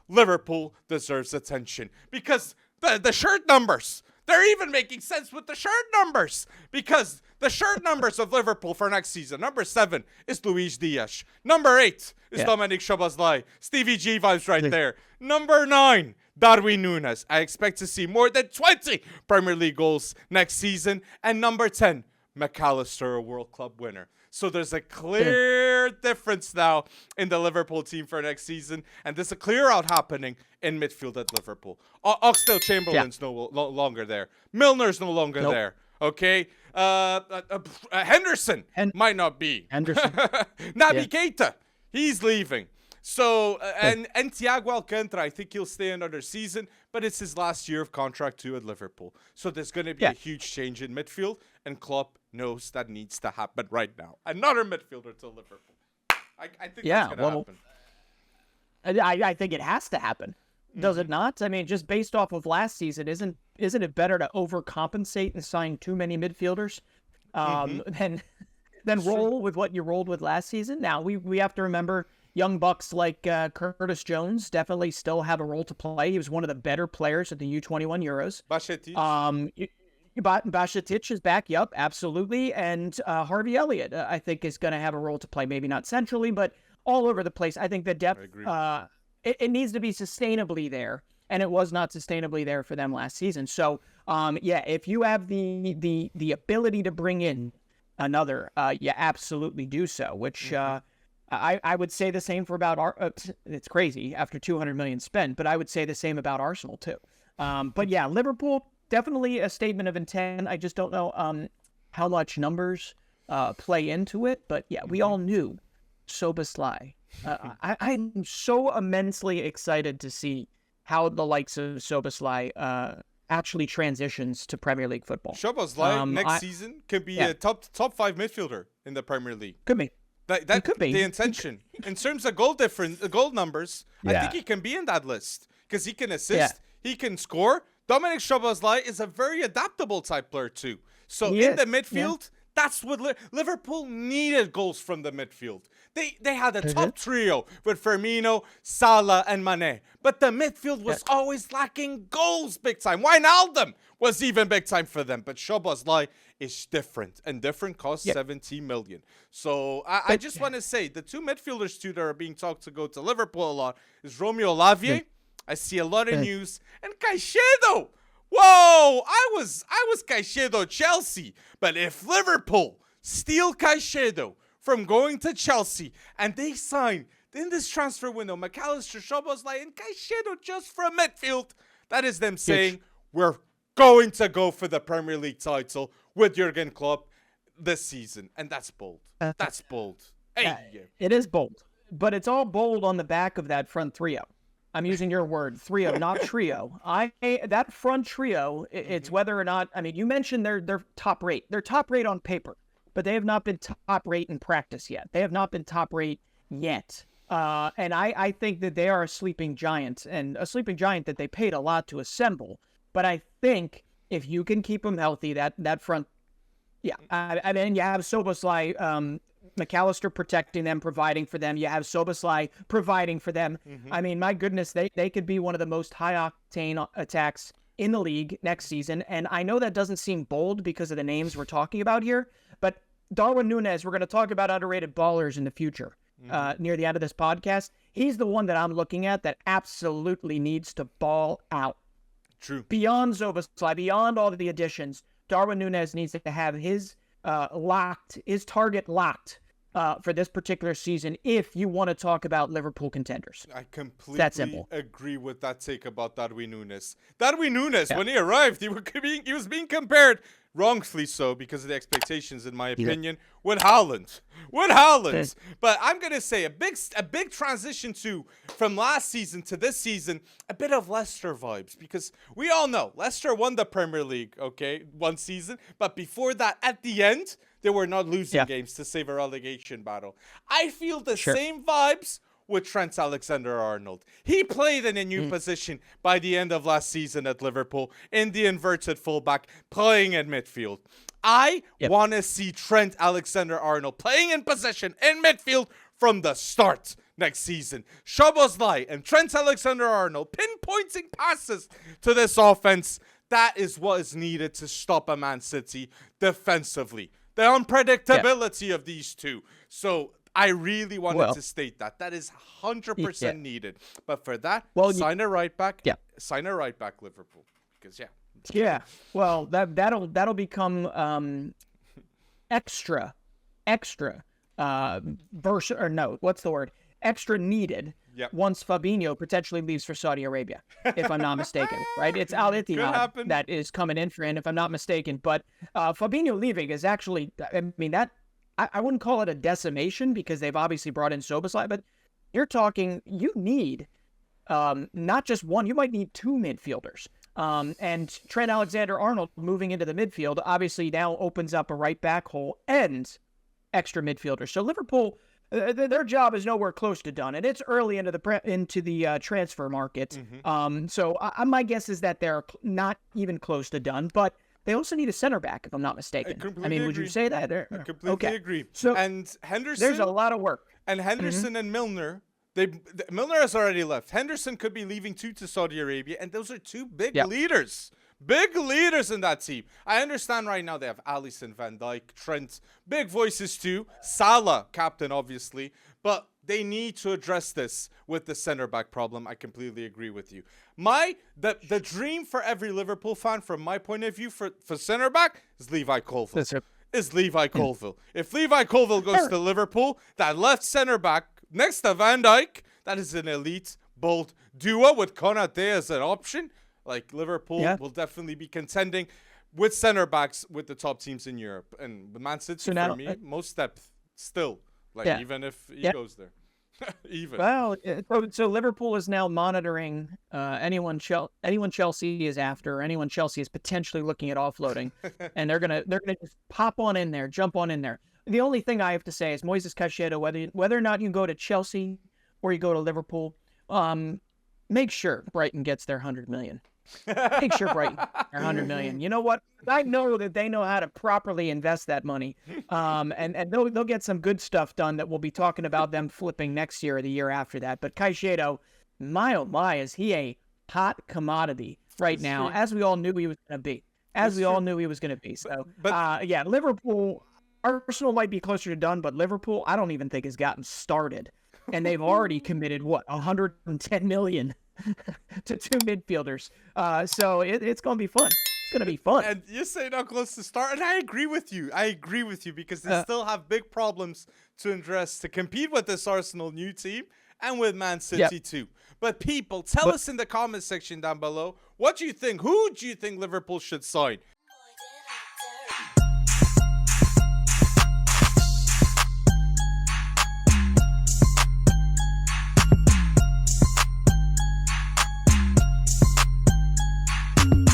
Liverpool deserves attention because the shirt numbers, they're even making sense with the shirt numbers, because the shirt numbers of Liverpool for next season: number 7 is Luis Diaz, number 8 is Dominik Szoboszlai, Stevie G vibes right there, number 9 Darwin Núñez. I expect to see more than 20 Premier League goals next season, and number 10 Allister, a World Club winner. So there's a clear difference now in the Liverpool team for next season, and there's a clear out happening in midfield at Liverpool. Oxlade-Chamberlain's no longer there. Milner's no longer there. Okay, Henderson might not be. Naby Keita, he's leaving. So and Thiago Alcantara, I think he'll stay another season, but it's his last year of contract too at Liverpool. So there's going to be a huge change in midfield, and Klopp knows that needs to happen right now. Another midfielder to Liverpool. I think that's going to happen. I think it has to happen. Does it not? I mean, just based off of last season, isn't it better to overcompensate and sign too many midfielders than roll with what you rolled with last season? Now we have to remember, young bucks like Curtis Jones definitely still have a role to play. He was one of the better players at the U21 Euros. Bajcetic is back, absolutely. And Harvey Elliott, I think, is going to have a role to play. Maybe not centrally, but all over the place. I think the depth, it needs to be sustainably there, and it was not sustainably there for them last season. So, if you have the ability to bring in another, you absolutely do so, which I would say the same for about it's crazy after 200 million spent, but I would say the same about Arsenal too. But yeah, Liverpool, definitely a statement of intent. I just don't know how much numbers play into it, but yeah, we all knew Szoboszlai. I'm so immensely excited to see how the likes of Szoboszlai actually transitions to Premier League football. Szoboszlai next season could be a top 5 midfielder in the Premier League. Could be. That could be the intention. In terms of goal numbers, I think he can be in that list because he can assist, he can score. Dominik Szoboszlai is a very adaptable type player too. So in the midfield, that's what Liverpool needed, goals from the midfield. They had a top trio with Firmino, Salah, and Mane, but the midfield was always lacking goals big time. Wijnaldum was even big time for them, but Szoboszlai is different, and different costs 17 million. So I just want to say the two midfielders too that are being talked to go to Liverpool a lot is Romeo Lavia. I see a lot of news, and Caicedo. Whoa, I was Caicedo Chelsea, but if Liverpool steal Caicedo from going to Chelsea and they sign in this transfer window Allister, Szoboszlai, and Caicedo just from midfield, that is them saying we're going to go for the Premier League title with Jurgen Klopp this season, and that's bold. That's bold. It is bold, but it's all bold on the back of that front trio. I'm using your word, trio, not trio. That front trio, it's whether or not, I mean, you mentioned they're top rate. They're top rate on paper, but they have not been top rate in practice yet. They have not been top rate yet. And I think that they are a sleeping giant, and a sleeping giant that they paid a lot to assemble. But I think if you can keep them healthy, that front, I mean, you have Szoboszlai, Allister protecting them, providing for them. You have Szoboszlai providing for them. I mean, my goodness, they could be one of the most high-octane attacks in the league next season. And I know that doesn't seem bold because of the names we're talking about here, but Darwin Núñez, we're going to talk about underrated ballers in the future near the end of this podcast. He's the one that I'm looking at that absolutely needs to ball out. True. Beyond Szoboszlai, beyond all of the additions, Darwin Núñez needs to have his target locked for this particular season if you want to talk about Liverpool contenders. I completely agree with that take about Darwin Núñez. Darwin Núñez, when he arrived, he was being compared, wrongfully so because of the expectations, in my opinion, with Haaland. But I'm going to say a big transition from last season to this season, a bit of Leicester vibes, because we all know Leicester won the Premier League, one season, but before that, at the end, they were not losing games to save a relegation battle. I feel the same vibes with Trent Alexander-Arnold. He played in a new position by the end of last season at Liverpool in the inverted fullback, playing in midfield. I want to see Trent Alexander-Arnold playing in position in midfield from the start next season. Szoboszlai and Trent Alexander-Arnold pinpointing passes to this offense. That is what is needed to stop a Man City defensively. The unpredictability of these two. So I really wanted to state that. That is 100% needed. But for that, sign a right back. Yeah. Sign a right back, Liverpool. Because, well, that'll become extra needed once Fabinho potentially leaves for Saudi Arabia, if I'm not mistaken, right? It's Al Ittihad that is coming in for him, if I'm not mistaken. But Fabinho leaving is actually, I mean, that I wouldn't call it a decimation because they've obviously brought in Szoboszlai, but you're talking, you need not just one, you might need two midfielders. And Trent Alexander-Arnold moving into the midfield obviously now opens up a right back hole and extra midfielders. So Liverpool, their job is nowhere close to done, and it's early into the transfer market. So my guess is that they're not even close to done, but they also need a center back, if I'm not mistaken. I mean, would you say that? I completely agree. So and Henderson, there's a lot of work. And Henderson and Milner, Milner has already left. Henderson could be leaving too to Saudi Arabia, and those are two big leaders. Big leaders in that team. I understand right now they have Alisson, Van Dijk, Trent, big voices too. Salah, captain, obviously. But they need to address this with the center back problem. I completely agree with you. The dream for every Liverpool fan, from my point of view, for center back is Levi Colville. If Levi Colville goes to Liverpool, that left center back next to Van Dijk, that is an elite, bold duo with Konate as an option. Like, Liverpool will definitely be contending with center backs with the top teams in Europe. And with Man City, for me, most depth still. Like, even if he goes there. Well, so Liverpool is now monitoring anyone Chelsea is after, or anyone Chelsea is potentially looking at offloading. And they're gonna just pop on in there, jump on in there. The only thing I have to say is Moises Caicedo, whether or not you go to Chelsea or you go to Liverpool, make sure Brighton gets their 100 million. Make sure Brighton gets their 100 million. You know what? I know that they know how to properly invest that money, and they'll get some good stuff done that we'll be talking about them flipping next year or the year after that. But Caicedo, my oh my, is he a hot commodity right now, as we all knew he was going to be. So, Liverpool, Arsenal might be closer to done, but Liverpool, I don't even think has gotten started. And they've already committed, 110 million to two midfielders. So it's going to be fun. It's going to be fun. And you say not close to start, and I agree with you. Because they still have big problems to address to compete with this Arsenal new team and with Man City too. But people, tell us in the comment section down below, what do you think? Who do you think Liverpool should sign?